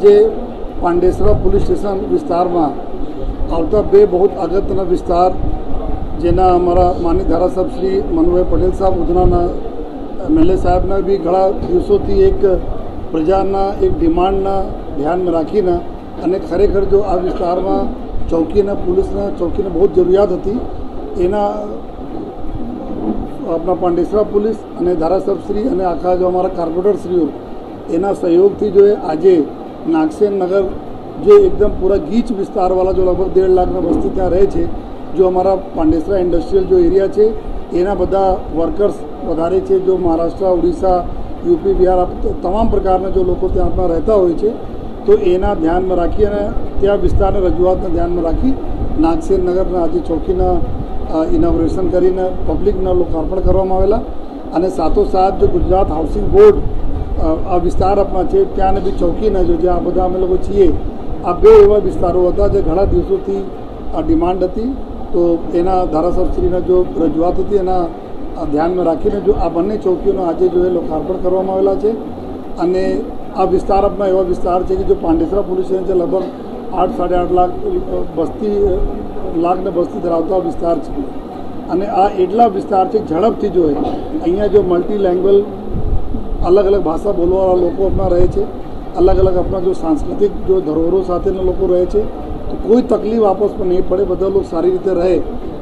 જે Pandesara police station વિસ્તારમાં આવતા બે બહુ અગત્યના વિસ્તાર જેના અમારા માનનીય ધારાસભ્ય શ્રી મનુભાઈ પટેલ સાહેબ ઉધનાના એમએલએ સાહેબના બી ઘણા દિવસોથી એક પ્રજાના એક ડિમાન્ડના ધ્યાનમાં રાખીને અને ખરેખર જો આ વિસ્તારમાં ચોકીના પોલીસના ચોકીને બહુ જરૂરિયાત હતી એના આપણા પાંડેસરા પોલીસ અને ધારાસભ્યશ્રી અને આખા જો અમારા કોર્પોરેટરશ્રીઓ એના સહયોગથી જો આજે નાગસેન નગર जो एकदम पूरा गीच विस्तार वाला जो लगभग 1.5 लाख वस्ती ત્યાં રહે છે जो અમારા પાંડેસરા ઇન્ડસ્ટ્રીયલ जो એરિયા છે એના બધા વર્કર્સ વધારે છે जो મહારાષ્ટ્ર ઓડિશા યુપી બિહાર તમામ પ્રકારના जो લોકો ત્યાં આપણા રહેતા હોય છે તો એના ધ્યાનમાં રાખી અને ત્યાં વિસ્તારના રજૂઆતને ધ્યાનમાં રાખી નાગસેન નગરના આજે ચોકીના ઇનોગ્રેશન કરીને પબ્લિકના લોકાર્પણ કરવામાં આવેલા અને સાથોસાથ જો ગુજરાત હાઉસિંગ બોર્ડ આ વિસ્તાર આપણા છે ત્યાંને બી ચોકીના જો જે આ બધા અમે લોકો છીએ આ બે એવા વિસ્તારો હતા જે ઘણા દિવસોથી આ ડિમાન્ડ હતી તો એના ધારાસભ્યશ્રીના જો રજૂઆત હતી એના ધ્યાનમાં રાખીને જો આ બંને ચોકીઓનો આજે જો એ લોકાર્પણ કરવામાં આવેલા છે અને આ વિસ્તાર આપણા એવા વિસ્તાર છે કે જો પાંડેસરા પોલીસ સ્ટેશન છે લગભગ 8-8.5 લાખ વસ્તી ધરાવતા વિસ્તાર છે અને આ એટલા વિસ્તાર છે ઝડપથી જો અહીંયા જો મલ્ટી લેંગ્વેજ अलग अलग भाषा बोलवावाળા લોકો अपना રહે છે अलग अलग अपना जो सांस्कृतिक जो धरोहरों સાથેના લોકો રહે છે તો કોઈ તકલીફ આપસ પર નહીં પડે બધા લોકો સારી રીતે રહે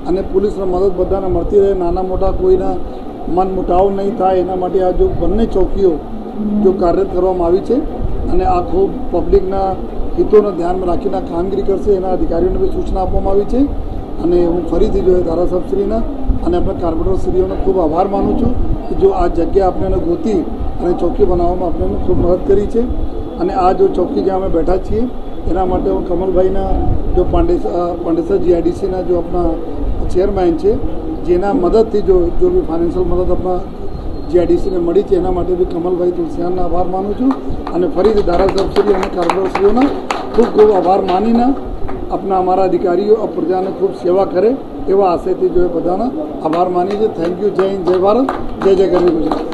અને પોલીસની મદદ બધાને મળતી રહે નાના મોટા કોઈના મન મુટાવ નહીં થાય એના માટે આ જો બંને ચોકીઓ જો કાર્યરત કરવામાં આવી છે અને આ ખૂબ પબ્લિકના હિતોને ધ્યાનમાં રાખીને કામગીરી કરશે એના અધિકારીઓને બી સૂચના આપવામાં આવી છે અને હું ફરીથી જો ધારાસભ્યશ્રીના અને આપણા કોર્પોરેટરશ્રીઓનો ખૂબ આભાર માનું છું કે જો આ જગ્યા આપણે ગોતી અને ચોકી બનાવવામાં આપણે ખૂબ મદદ કરી છે અને આ જો ચોકી જ્યાં અમે બેઠા છીએ એના માટે હું કમલભાઈના જો પાંડેસરા જીઆઈડીસીના જો આપણા ચેરમેન છે જેના મદદથી જો બી ફાઇનાન્શિયલ મદદ આપણા જીઆઈડીસીને મળી છે એના માટે બી કમલભાઈ તુલસિયાનના આભાર માનું છું અને ફરીથી ધારાસભ્યશ્રી અને કોર્પોરેટરશ્રીઓના ખૂબ ખૂબ આભાર માનીને આપણા અમારા અધિકારીઓ આ પ્રજાને ખૂબ સેવા કરે એવા આશયથી જો બધાના આભાર માની છે. Thank you. જય હિન્દ, જય ભારત, જય જય ગરવી ગુજરાત.